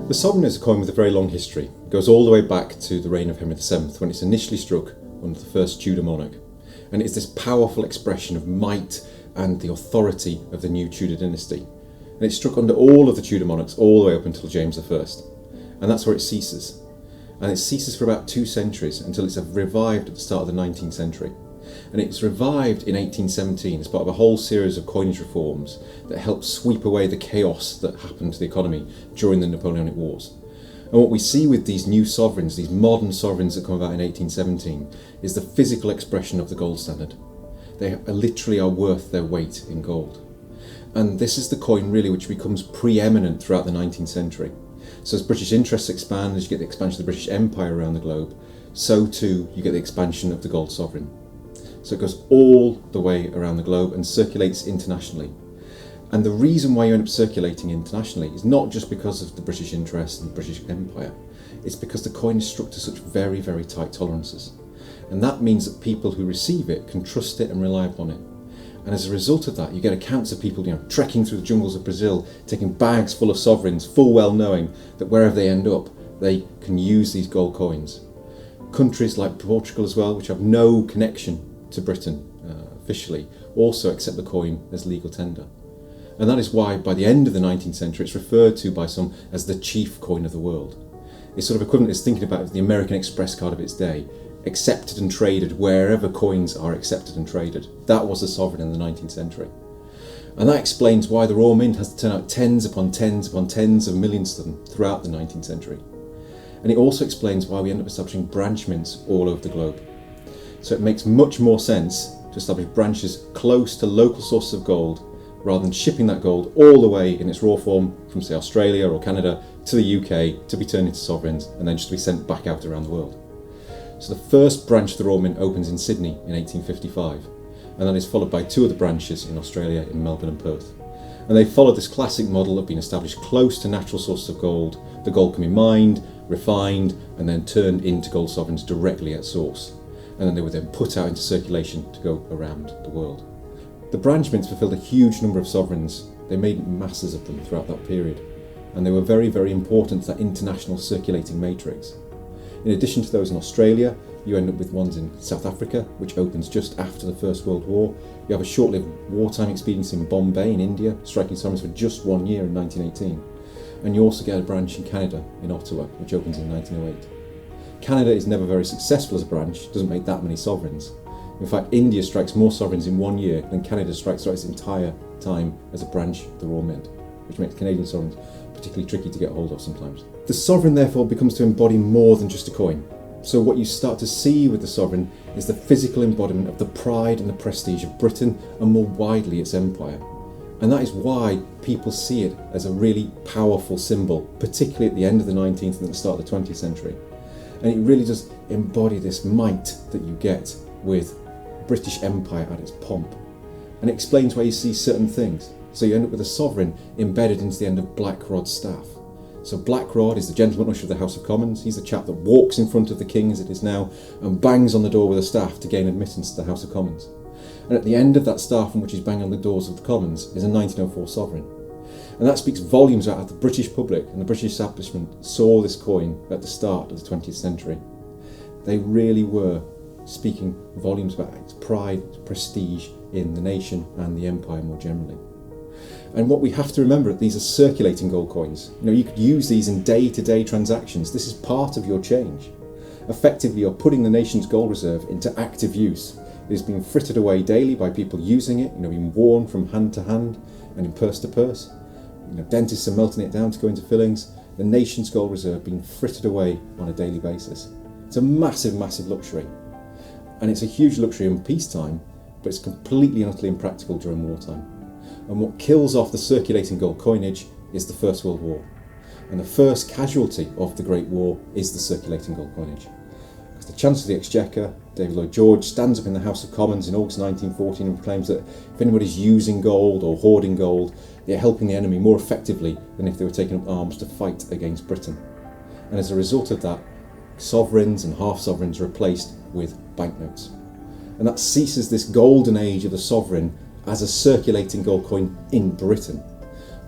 The sovereign is a coin with a very long history. It goes all the way back to the reign of Henry VII when it's initially struck under the first Tudor monarch. And it's this powerful expression of might and the authority of the new Tudor dynasty. And it's struck under all of the Tudor monarchs all the way up until James I. And that's where it ceases. And it ceases for about 2 centuries until it's revived at the start of the 19th century. And it's revived in 1817 as part of a whole series of coinage reforms that helped sweep away the chaos that happened to the economy during the Napoleonic Wars. And what we see with these new sovereigns, these modern sovereigns that come about in 1817, is the physical expression of the gold standard. They literally are worth their weight in gold. And this is the coin really which becomes preeminent throughout the 19th century. So as British interests expand, as you get the expansion of the British Empire around the globe, so too you get the expansion of the gold sovereign. So it goes all the way around the globe and circulates internationally. And the reason why you end up circulating internationally is not just because of the British interest and the British Empire, it's because the coin is struck to such very, very tight tolerances. And that means that people who receive it can trust it and rely upon it. And as a result of that, you get accounts of people trekking through the jungles of Brazil, taking bags full of sovereigns, full well knowing that wherever they end up, they can use these gold coins. Countries like Portugal as well, which have no connection to Britain officially, also accept the coin as legal tender. And that is why by the end of the 19th century it's referred to by some as the chief coin of the world. It's sort of equivalent as thinking about the American Express card of its day, accepted and traded wherever coins are accepted and traded. That was the sovereign in the 19th century. And that explains why the Royal Mint has to turn out tens upon tens upon tens of millions of them throughout the 19th century. And it also explains why we end up establishing branch mints all over the globe. So it makes much more sense to establish branches close to local sources of gold rather than shipping that gold all the way in its raw form from, say, Australia or Canada to the UK to be turned into sovereigns and then just to be sent back out around the world. So the first branch of the Royal Mint opens in Sydney in 1855, and that is followed by 2 other branches in Australia, in Melbourne and Perth. And they follow this classic model of being established close to natural sources of gold. The gold can be mined, refined, and then turned into gold sovereigns directly at source. And then they were then put out into circulation to go around the world. The branch mints fulfilled a huge number of sovereigns. They made masses of them throughout that period, and they were very, very important to that international circulating matrix. In addition to those in Australia, you end up with ones in South Africa, which opens just after the First World War. You have a short-lived wartime experience in Bombay in India, striking sovereigns for just 1 year in 1918. And you also get a branch in Canada, in Ottawa, which opens in 1908. Canada is never very successful as a branch, doesn't make that many sovereigns. In fact, India strikes more sovereigns in 1 year than Canada strikes throughout its entire time as a branch of the Royal Mint, which makes Canadian sovereigns particularly tricky to get hold of sometimes. The sovereign therefore becomes to embody more than just a coin. So what you start to see with the sovereign is the physical embodiment of the pride and the prestige of Britain and more widely its empire. And that is why people see it as a really powerful symbol, particularly at the end of the 19th and at the start of the 20th century. And it really does embody this might that you get with British Empire at its pomp. And it explains why you see certain things. So you end up with a sovereign embedded into the end of Black Rod's staff. So Black Rod is the gentleman usher of the House of Commons. He's the chap that walks in front of the king as it is now and bangs on the door with a staff to gain admittance to the House of Commons. And at the end of that staff on which he's banging on the doors of the Commons is a 1904 sovereign. And that speaks volumes about how the British public and the British establishment saw this coin at the start of the 20th century. They really were speaking volumes about its pride, its prestige in the nation and the empire more generally. And what we have to remember, these are circulating gold coins. You could use these in day-to-day transactions. This is part of your change. Effectively, you're putting the nation's gold reserve into active use. It is being frittered away daily by people using it, being worn from hand to hand and in purse to purse. Dentists are melting it down to go into fillings. The nation's gold reserve being frittered away on a daily basis. It's a massive, massive luxury. And it's a huge luxury in peacetime, but it's completely and utterly impractical during wartime. And what kills off the circulating gold coinage is the First World War. And the first casualty of the Great War is the circulating gold coinage. Because the Chancellor of the Exchequer, David Lloyd George, stands up in the House of Commons in August 1914 and proclaims that if anybody's using gold or hoarding gold, they're helping the enemy more effectively than if they were taking up arms to fight against Britain. And as a result of that, sovereigns and half-sovereigns are replaced with banknotes. And that ceases this golden age of the sovereign as a circulating gold coin in Britain.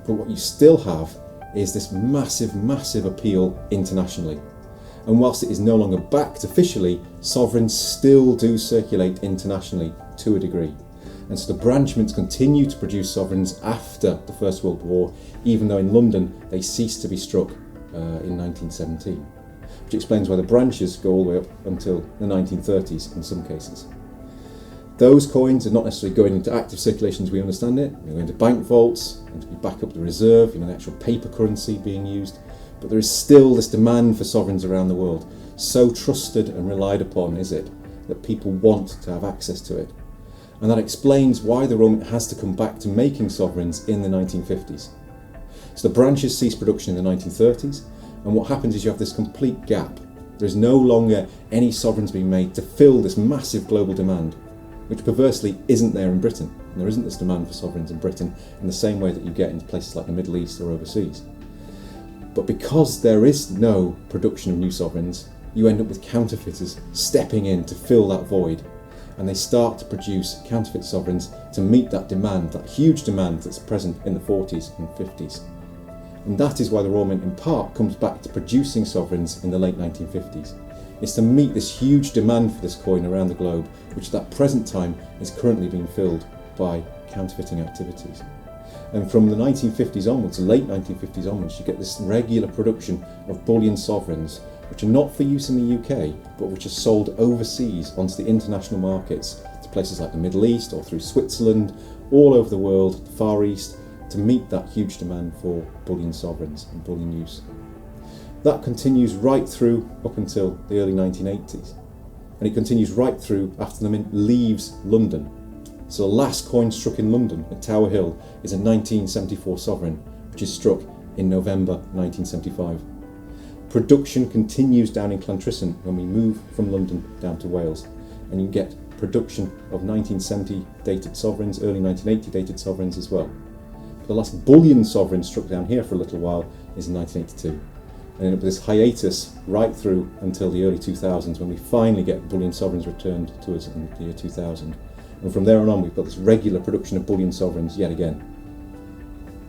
But what you still have is this massive, massive appeal internationally. And whilst it is no longer backed officially, sovereigns still do circulate internationally to a degree. And so the branchments continue to produce sovereigns after the First World War, even though in London they ceased to be struck in 1917, which explains why the branches go all the way up until the 1930s in some cases. Those coins are not necessarily going into active circulation as we understand it. They're going to bank vaults and to back up the reserve, the actual paper currency being used. But there is still this demand for sovereigns around the world. So trusted and relied upon is it that people want to have access to it. And that explains why the Rome has to come back to making sovereigns in the 1950s. So the branches cease production in the 1930s, and what happens is you have this complete gap. There is no longer any sovereigns being made to fill this massive global demand, which perversely isn't there in Britain. And there isn't this demand for sovereigns in Britain in the same way that you get in places like the Middle East or overseas. But because there is no production of new sovereigns, you end up with counterfeiters stepping in to fill that void, and they start to produce counterfeit sovereigns to meet that demand, that huge demand that's present in the 40s and 50s. And that is why the Royal Mint in part comes back to producing sovereigns in the late 1950s. It's to meet this huge demand for this coin around the globe, which at that present time is currently being filled by counterfeiting activities. And from the 1950s onwards, the late 1950s onwards, you get this regular production of bullion sovereigns, which are not for use in the UK, but which are sold overseas onto the international markets, to places like the Middle East or through Switzerland, all over the world, the Far East, to meet that huge demand for bullion sovereigns and bullion use. That continues right through up until the early 1980s. And it continues right through after the mint leaves London. So the last coin struck in London at Tower Hill is a 1974 sovereign, which is struck in November 1975. Production continues down in Llantrisant when we move from London down to Wales. And you get production of 1970 dated sovereigns, early 1980 dated sovereigns as well. The last bullion sovereign struck down here for a little while is in 1982. And with this hiatus right through until the early 2000s, when we finally get bullion sovereigns returned to us in the year 2000. And from there on, we've got this regular production of bullion sovereigns yet again.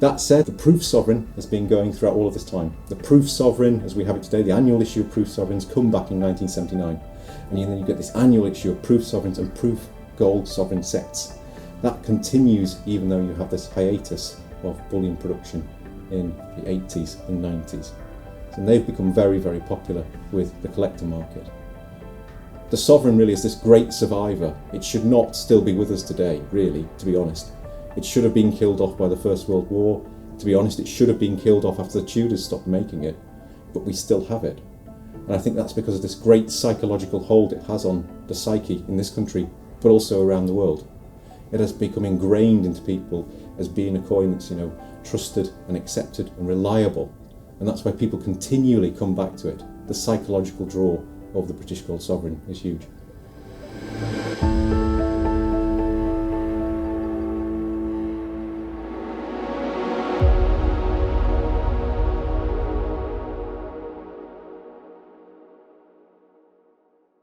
That said, the proof sovereign has been going throughout all of this time. The proof sovereign, as we have it today, the annual issue of proof sovereigns, come back in 1979. And then you get this annual issue of proof sovereigns and proof gold sovereign sets. That continues even though you have this hiatus of bullion production in the 80s and 90s. And they've become very, very popular with the collector market. The sovereign really is this great survivor. It should not still be with us today, really, to be honest. It should have been killed off by the First World War. To be honest, it should have been killed off after the Tudors stopped making it, but we still have it. And I think that's because of this great psychological hold it has on the psyche in this country, but also around the world. It has become ingrained into people as being a coin that's, trusted and accepted and reliable. And that's why people continually come back to it. The psychological draw of the British gold sovereign is huge.